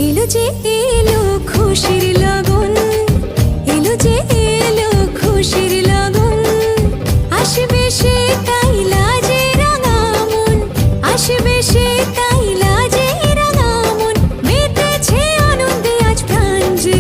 এলো যে এলো খুশির লগন, এলো যে এলো খুশির লগন, আসবে সে তাই লাজে রাঙা মন, আসবে সে তাই লাজে রাঙা মন, মেতেছে আনন্দে আজ প্রাণ যে।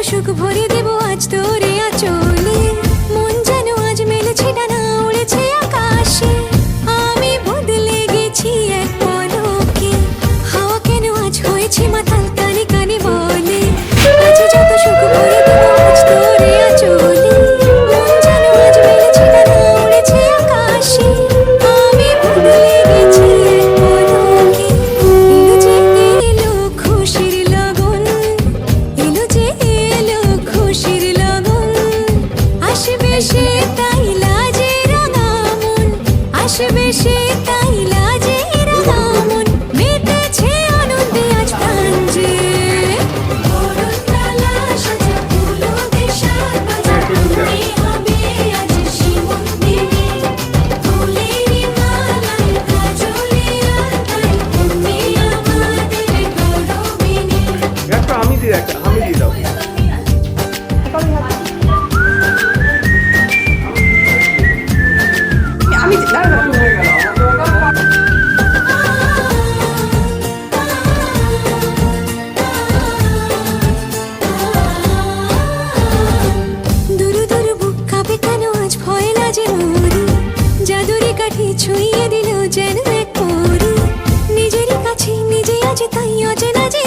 সুখ ভরে দেব আজ তোরে আঁচলে, মন যেন আজ মেলেছে ডানা উড়েছে আকাশে, আমি বদলে গেছি এক পলকে, হাওয়া কেন আজ হয়েছে মাতাল কানে কানে বলে, আজ যত সুখ ভরে দেব আজ তোরে আঁচলে, মন যেন আজ মেলেছে ডানা উড়েছে আকাশে, আমি বদলে গেছি এক পলকে। এলো যে এলো খুশির লগন, এলো যে খুশির লগন, আসবে সে তাই লাজে রাঙা মন, আসবে সে তাই লাজে রাঙা মন, মেতেছে আনন্দে আজ প্রাণ যে। আমি দিয়ে দাও। জাদুরি কাঠি ছুঁয়ে দিল যেন এক পরি, নিজেরই কাছে নিজে আছে তাই অচেনা যে